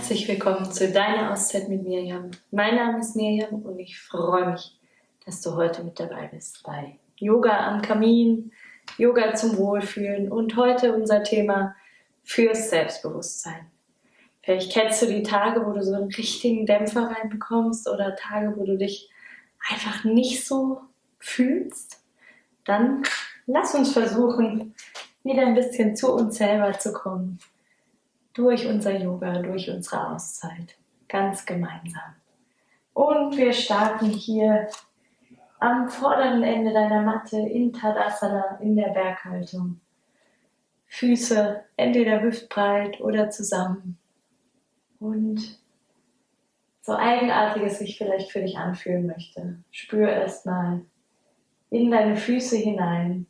Herzlich willkommen zu deiner Auszeit mit Mirjam. Mein Name ist Mirjam und ich freue mich, dass du heute mit dabei bist bei Yoga am Kamin, Yoga zum Wohlfühlen und heute unser Thema fürs Selbstbewusstsein. Vielleicht kennst du die Tage, wo du so einen richtigen Dämpfer reinbekommst oder Tage, wo du dich einfach nicht so fühlst. Dann lass uns versuchen, wieder ein bisschen zu uns selber zu kommen. Durch unser Yoga, durch unsere Auszeit, ganz gemeinsam. Und wir starten hier am vorderen Ende deiner Matte in Tadasana, in der Berghaltung. Füße entweder hüftbreit oder zusammen. Und so eigenartig es sich vielleicht für dich anfühlen möchte, spür erstmal in deine Füße hinein,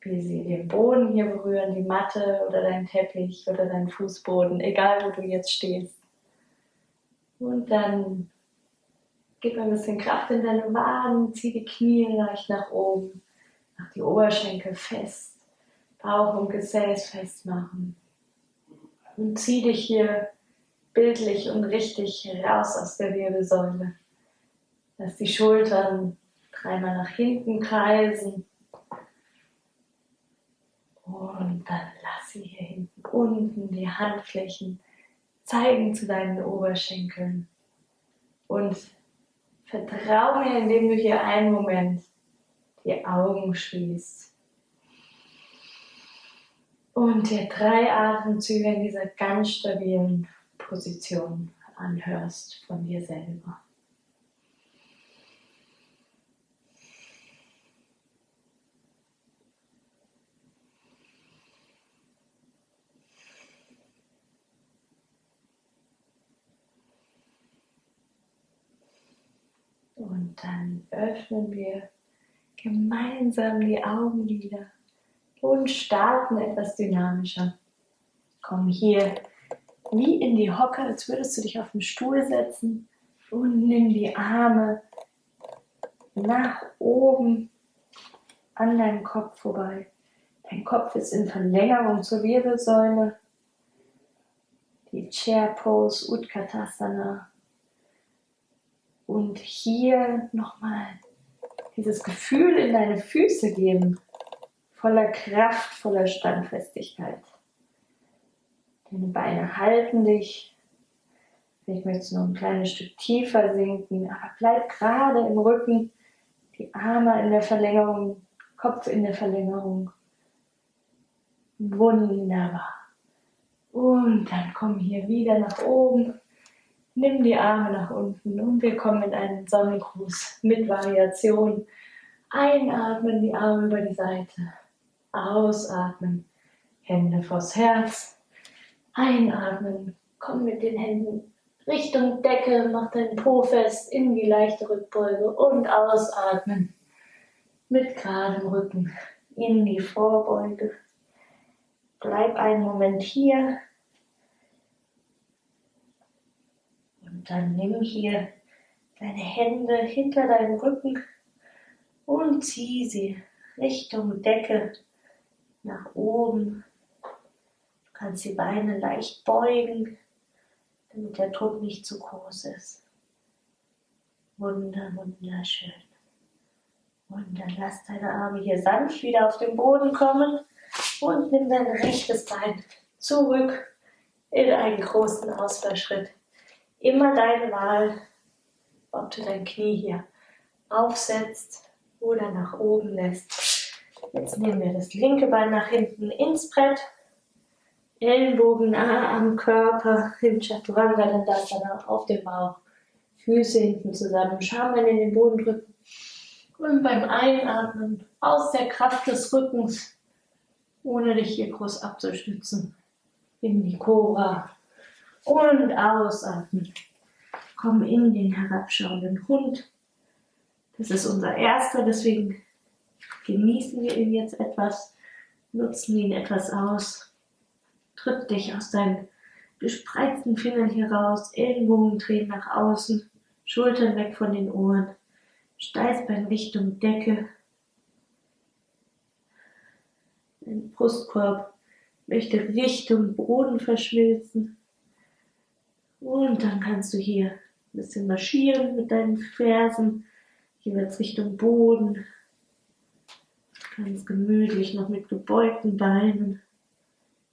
wie sie den Boden hier berühren, die Matte oder deinen Teppich oder deinen Fußboden, egal wo du jetzt stehst. Und dann gib ein bisschen Kraft in deine Waden, zieh die Knie leicht nach oben, mach die Oberschenkel fest, Bauch und Gesäß festmachen. Und zieh dich hier bildlich und richtig raus aus der Wirbelsäule. Lass die Schultern dreimal nach hinten kreisen. Und dann lass sie hier hinten unten die Handflächen zeigen zu deinen Oberschenkeln. Und vertrau mir, indem du hier einen Moment die Augen schließt. Und dir 3 Atemzüge in dieser ganz stabilen Position anhörst von dir selber. Und dann öffnen wir gemeinsam die Augenlider und starten etwas dynamischer. Komm hier wie in die Hocke, als würdest du dich auf den Stuhl setzen und nimm die Arme nach oben an deinem Kopf vorbei. Dein Kopf ist in Verlängerung zur Wirbelsäule. Die Chair Pose, Utkatasana. Und hier nochmal dieses Gefühl in deine Füße geben, voller Kraft, voller Standfestigkeit. Deine Beine halten dich. Vielleicht möchtest du noch ein kleines Stück tiefer sinken, aber bleib gerade im Rücken, die Arme in der Verlängerung, Kopf in der Verlängerung. Wunderbar. Und dann komm hier wieder nach oben. Nimm die Arme nach unten und wir kommen in einen Sonnengruß mit Variation. Einatmen, die Arme über die Seite. Ausatmen, Hände vors Herz. Einatmen, komm mit den Händen Richtung Decke, mach deinen Po fest in die leichte Rückbeuge und ausatmen. Mit geradem Rücken in die Vorbeuge. Bleib einen Moment hier. Und dann nimm hier deine Hände hinter deinem Rücken und zieh sie Richtung Decke nach oben. Du kannst die Beine leicht beugen, damit der Druck nicht zu groß ist. Wunderschön. Und dann lass deine Arme hier sanft wieder auf den Boden kommen und nimm dein rechtes Bein zurück in einen großen Ausfallschritt. Immer deine Wahl, ob du dein Knie hier aufsetzt oder nach oben lässt. Jetzt nehmen wir das linke Bein nach hinten ins Brett, Ellenbogen nah am Körper, im Chaturanga Dandasana auf dem Bauch, Füße hinten zusammen, Schambein in den Boden drücken und beim Einatmen aus der Kraft des Rückens, ohne dich hier groß abzustützen, in die Cobra. Und ausatmen. Komm in den herabschauenden Hund. Das ist unser erster, deswegen genießen wir ihn jetzt etwas, nutzen ihn etwas aus. Tritt dich aus deinen gespreizten Fingern hier raus, Ellenbogen drehen nach außen, Schultern weg von den Ohren, Steißbein Richtung Decke. Dein Brustkorb möchte Richtung Boden verschmilzen. Und dann kannst du hier ein bisschen marschieren mit deinen Fersen. Hier wird es Richtung Boden. Ganz gemütlich noch mit gebeugten Beinen.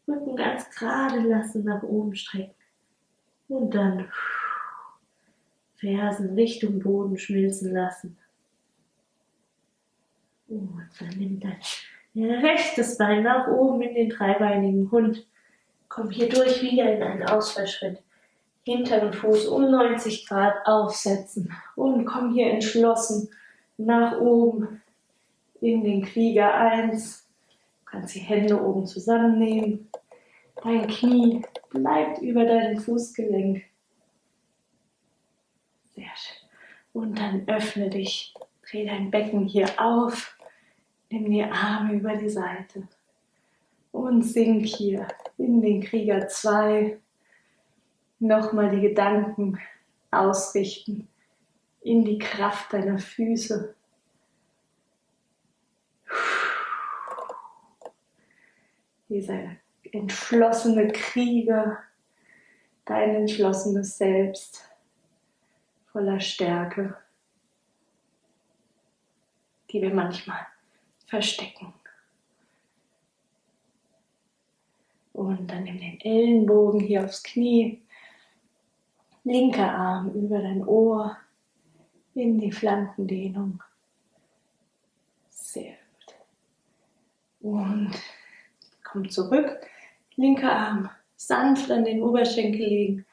Rücken ganz gerade lassen, nach oben strecken. Und dann Fersen Richtung Boden schmilzen lassen. Und dann nimm dein rechtes Bein nach oben in den dreibeinigen Hund. Komm hier durch wieder in einen Ausfallschritt. Hinteren Fuß um 90 Grad aufsetzen. Und komm hier entschlossen nach oben in den Krieger 1. Du kannst die Hände oben zusammennehmen. Dein Knie bleibt über deinem Fußgelenk. Sehr schön. Und dann öffne dich. Dreh dein Becken hier auf. Nimm die Arme über die Seite. Und sink hier in den Krieger 2. Nochmal die Gedanken ausrichten in die Kraft deiner Füße. Dieser entschlossene Krieger, dein entschlossenes Selbst, voller Stärke, die wir manchmal verstecken. Und dann nimm den Ellenbogen hier aufs Knie, linker Arm über dein Ohr, in die Flankendehnung. Sehr gut. Und komm zurück, linker Arm sanft an den Oberschenkel legen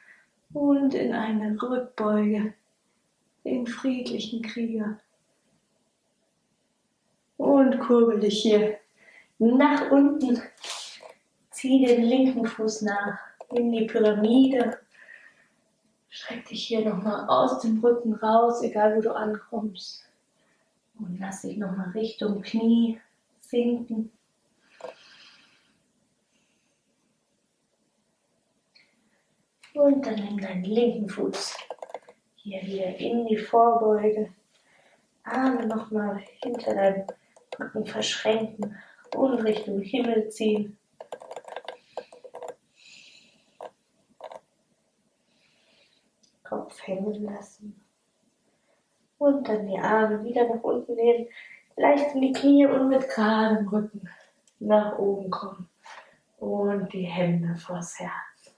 und in eine Rückbeuge, den friedlichen Krieger. Und kurbel dich hier nach unten. Zieh den linken Fuß nach in die Pyramide. Streck dich hier nochmal aus dem Rücken raus, egal wo du ankommst. Und lass dich nochmal Richtung Knie sinken. Und dann nimm deinen linken Fuß hier wieder in die Vorbeuge. Arme nochmal hinter deinem Rücken verschränken und Richtung Himmel ziehen. Kopf hängen lassen. Und dann die Arme wieder nach unten nehmen. Leicht in die Knie und mit geradem Rücken nach oben kommen. Und die Hände vors Herz.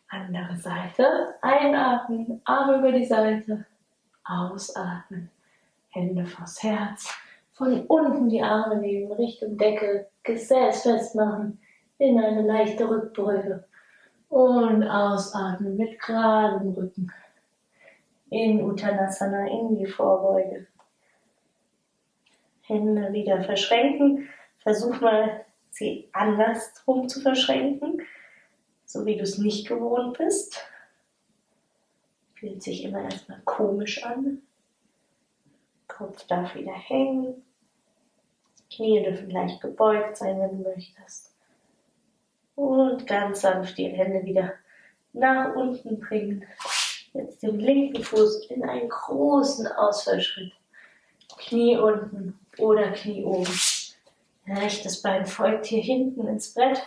Andere Seite. Einatmen, Arme über die Seite. Ausatmen. Hände vors Herz. Von unten die Arme nehmen, Richtung Decke. Gesäß festmachen. In eine leichte Rückbeuge. Und ausatmen mit geradem Rücken. In Uttanasana, in die Vorbeuge. Hände wieder verschränken. Versuch mal, sie andersrum zu verschränken, so wie du es nicht gewohnt bist. Fühlt sich immer erstmal komisch an. Kopf darf wieder hängen. Knie dürfen leicht gebeugt sein, wenn du möchtest. Und ganz sanft die Hände wieder nach unten bringen. Jetzt den linken Fuß in einen großen Ausfallschritt. Knie unten oder Knie oben. Rechtes Bein folgt hier hinten ins Brett.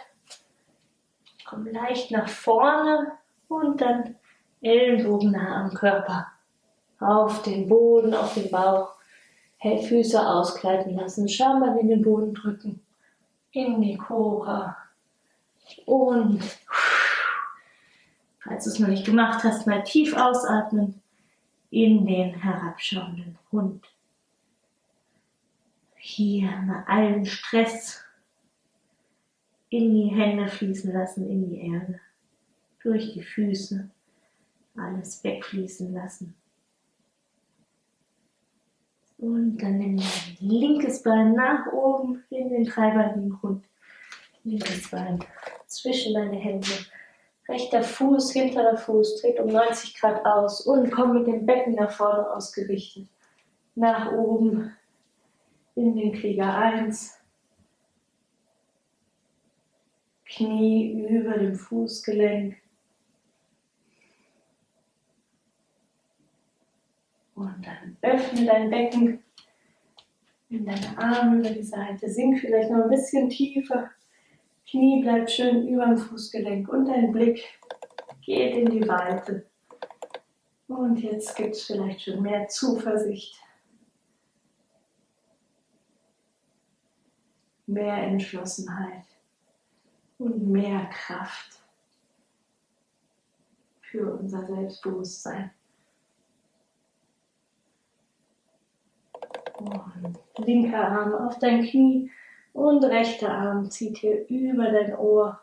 Komm leicht nach vorne und dann Ellenbogen nah am Körper. Auf den Boden, auf den Bauch. Füße ausgleiten lassen. Schambein in den Boden drücken. In die Cobra. Und falls du es noch nicht gemacht hast, mal tief ausatmen in den herabschauenden Hund. Hier mal allen Stress in die Hände fließen lassen, in die Erde, durch die Füße, alles wegfließen lassen. Und dann nimm dein linkes Bein nach oben in den dreibeinigen Hund. Linkes Bein zwischen deine Hände. Rechter Fuß, hinterer Fuß, dreht um 90 Grad aus und komm mit dem Becken nach vorne ausgerichtet. Nach oben in den Krieger 1. Knie über dem Fußgelenk. Und dann öffne dein Becken. Nimm deine Arme über die Seite. Sink vielleicht noch ein bisschen tiefer. Knie bleibt schön über dem Fußgelenk und dein Blick geht in die Weite. Und jetzt gibt es vielleicht schon mehr Zuversicht, mehr Entschlossenheit und mehr Kraft für unser Selbstbewusstsein. Und linker Arm auf dein Knie und rechter Arm zieht hier über dein Ohr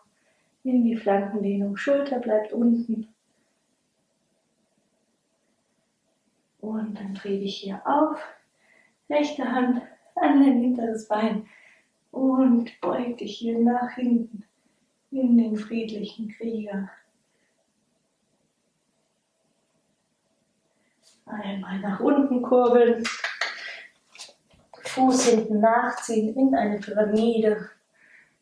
in die Flankendehnung. Schulter bleibt unten. Und dann dreh dich hier auf. Rechte Hand an dein hinteres Bein und beug dich hier nach hinten in den friedlichen Krieger. Einmal nach unten kurbeln. Fuß hinten nachziehen in eine Pyramide.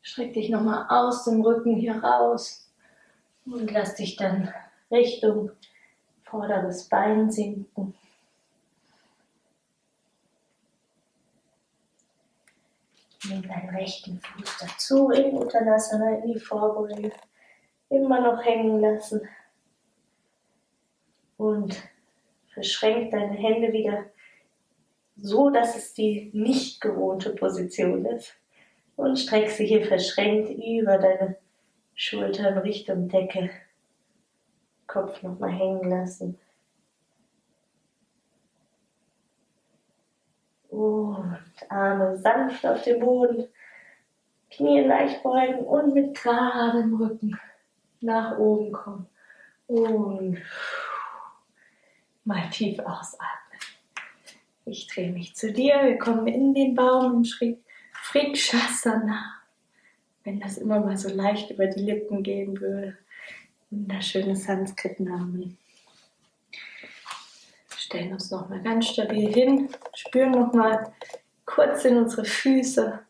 Streck dich nochmal aus dem Rücken hier raus und lass dich dann Richtung vorderes Bein sinken. Nimm deinen rechten Fuß dazu in Uttanasana, in die Vorbeuge. Immer noch hängen lassen. Und verschränk deine Hände wieder so, dass es die nicht gewohnte Position ist. Und streck sie hier verschränkt über deine Schultern Richtung Decke. Kopf nochmal hängen lassen. Und Arme sanft auf den Boden. Knie leicht beugen und mit geradem Rücken nach oben kommen. Und mal tief ausatmen. Ich drehe mich zu dir. Wir kommen in den Baum im Vrikshasana. Wenn das immer mal so leicht über die Lippen gehen würde. Wunderschöne Sanskrit-Namen. Stellen uns nochmal ganz stabil hin. Spüren nochmal kurz in unsere Füße.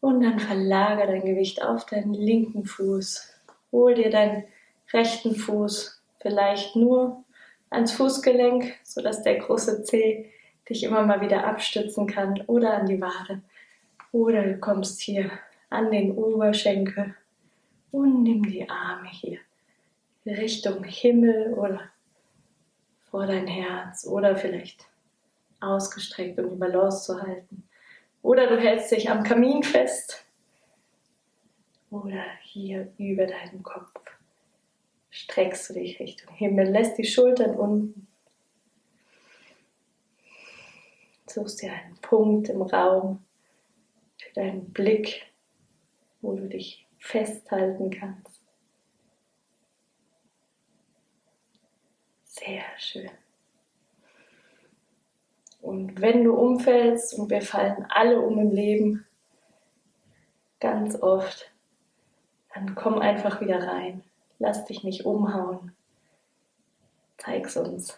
Und dann verlagere dein Gewicht auf deinen linken Fuß. Hol dir deinen rechten Fuß vielleicht nur ans Fußgelenk, sodass der große Zeh dich immer mal wieder abstützen kann oder an die Wade. Oder du kommst hier an den Oberschenkel und nimm die Arme hier Richtung Himmel oder vor dein Herz oder vielleicht ausgestreckt, um die Balance zu halten. Oder du hältst dich am Kamin fest oder hier über deinem Kopf. Streckst du dich Richtung Himmel, lässt die Schultern unten. Suchst dir einen Punkt im Raum für deinen Blick, wo du dich festhalten kannst. Sehr schön. Und wenn du umfällst, und wir fallen alle um im Leben, ganz oft, dann komm einfach wieder rein. Lass dich nicht umhauen. Zeig's uns.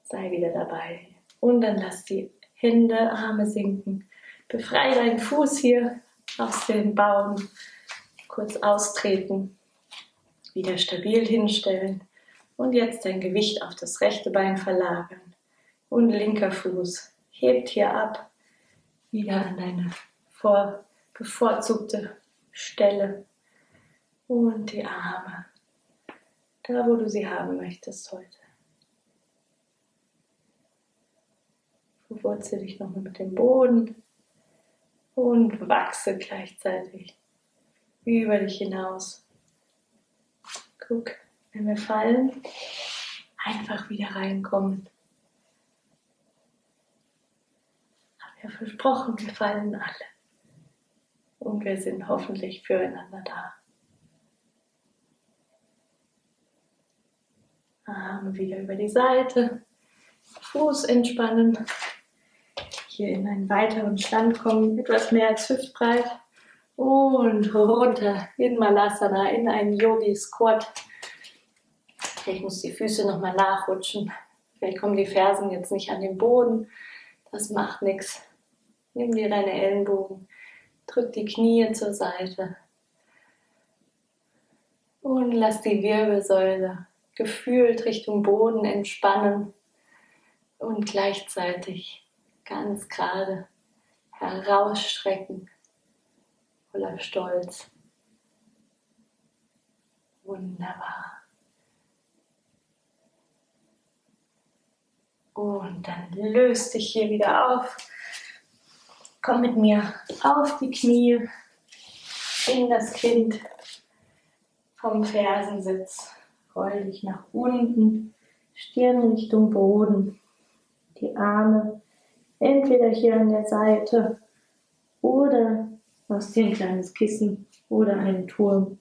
Sei wieder dabei. Und dann lass die Hände, Arme sinken. Befreie deinen Fuß hier aus dem Baum. Kurz austreten. Wieder stabil hinstellen. Und jetzt dein Gewicht auf das rechte Bein verlagern. Und linker Fuß hebt hier ab. Wieder an deine bevorzugte Stelle. Und die Arme. Da, wo du sie haben möchtest heute. Verwurzel dich nochmal mit dem Boden und wachse gleichzeitig über dich hinaus. Guck, wenn wir fallen, einfach wieder reinkommen. Hab ja versprochen, wir fallen alle. Und wir sind hoffentlich füreinander da. Arme wieder über die Seite, Fuß entspannen, hier in einen weiteren Stand kommen, etwas mehr als hüftbreit und runter in Malasana, in einen Yogi Squat. Vielleicht muss die Füße nochmal nachrutschen, vielleicht kommen die Fersen jetzt nicht an den Boden, das macht nichts. Nimm dir deine Ellenbogen, drück die Knie zur Seite und lass die Wirbelsäule gefühlt Richtung Boden entspannen und gleichzeitig ganz gerade herausstrecken, voller Stolz. Wunderbar. Und dann löst dich hier wieder auf. Komm mit mir auf die Knie, in das Kind vom Fersensitz. Roll dich nach unten, Stirn Richtung Boden. Die Arme entweder hier an der Seite oder machst dir ein kleines Kissen oder einen Turm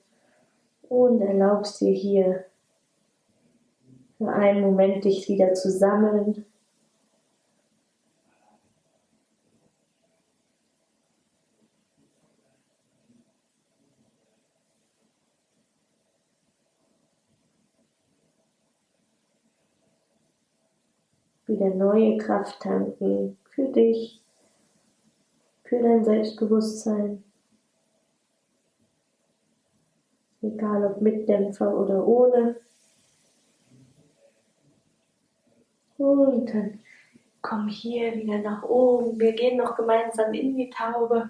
und erlaubst dir hier für einen Moment dich wieder zu sammeln. Wieder neue Kraft tanken für dich, für dein Selbstbewusstsein. Egal ob mit Dämpfer oder ohne. Und dann komm hier wieder nach oben. Wir gehen noch gemeinsam in die Taube.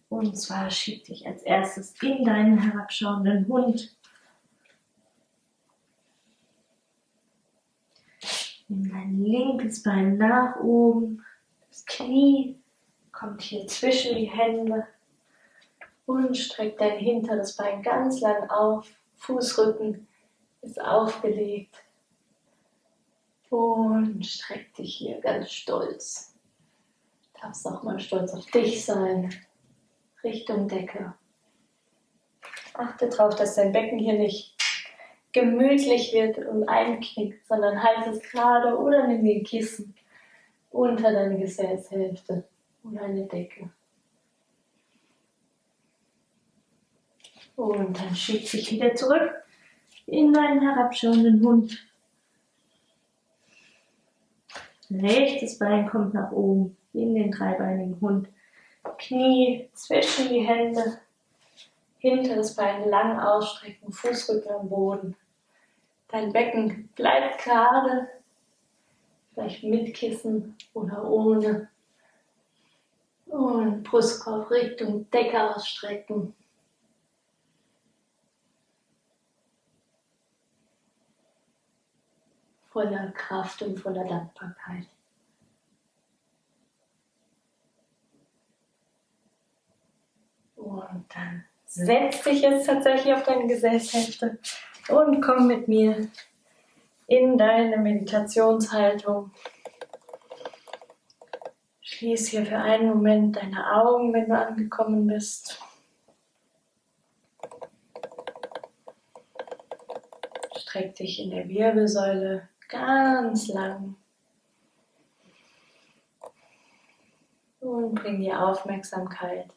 Und zwar schieb dich als erstes in deinen herabschauenden Hund. Nimm dein linkes Bein nach oben. Das Knie kommt hier zwischen die Hände. Und streck dein hinteres Bein ganz lang auf. Fußrücken ist aufgelegt. Und streck dich hier ganz stolz. Du darfst auch mal stolz auf dich sein. Richtung Decke. Achte darauf, dass dein Becken hier nicht gemütlich wird und einknickt, sondern halt es gerade oder nimm dir ein Kissen unter deine Gesäßhälfte oder eine Decke. Und dann schieb dich wieder zurück in deinen herabschauenden Hund. Rechtes Bein kommt nach oben in den dreibeinigen Hund. Knie zwischen die Hände, hinteres Bein lang ausstrecken, Fußrücken am Boden. Dein Becken bleibt gerade, vielleicht mit Kissen oder ohne. Und Brustkorb Richtung Decke ausstrecken. Voller Kraft und voller Dankbarkeit. Und dann setz dich jetzt tatsächlich auf deine Gesäßhälfte und komm mit mir in deine Meditationshaltung. Schließ hier für einen Moment deine Augen, wenn du angekommen bist. Streck dich in der Wirbelsäule ganz lang. Und bring die Aufmerksamkeit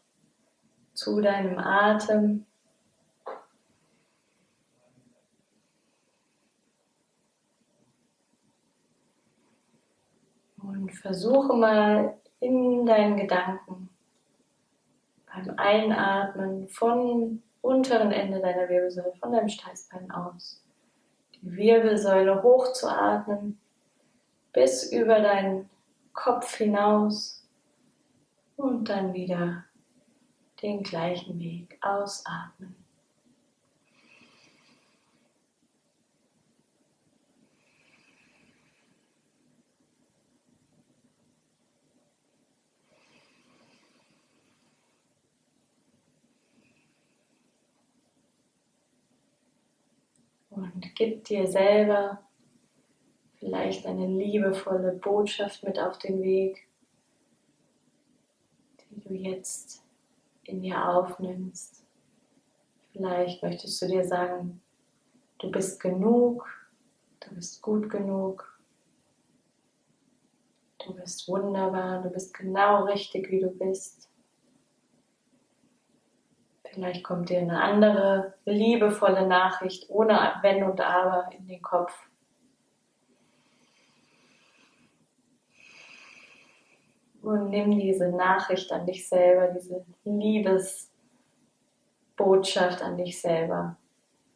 zu deinem Atem. Und versuche mal in deinen Gedanken beim Einatmen vom unteren Ende deiner Wirbelsäule, von deinem Steißbein aus, die Wirbelsäule hochzuatmen bis über deinen Kopf hinaus und dann wieder den gleichen Weg ausatmen. Und gib dir selber vielleicht eine liebevolle Botschaft mit auf den Weg, die du jetzt in dir aufnimmst. Vielleicht möchtest du dir sagen, du bist genug, du bist gut genug, du bist wunderbar, du bist genau richtig, wie du bist. Vielleicht kommt dir eine andere, liebevolle Nachricht ohne Wenn und Aber in den Kopf. Und nimm diese Nachricht an dich selber, diese Liebesbotschaft an dich selber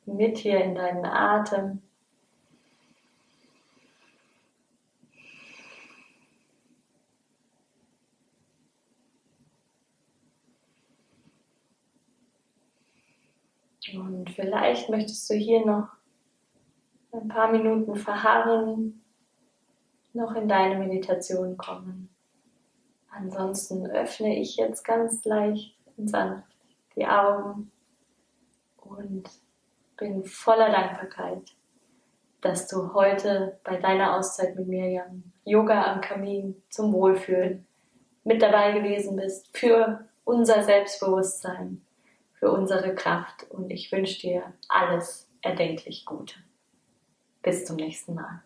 mit hier in deinen Atem. Und vielleicht möchtest du hier noch ein paar Minuten verharren, noch in deine Meditation kommen. Ansonsten öffne ich jetzt ganz leicht und sanft die Augen und bin voller Dankbarkeit, dass du heute bei deiner Auszeit mit Mirjam Yoga am Kamin zum Wohlfühlen mit dabei gewesen bist für unser Selbstbewusstsein, für unsere Kraft, und ich wünsche dir alles erdenklich Gute. Bis zum nächsten Mal.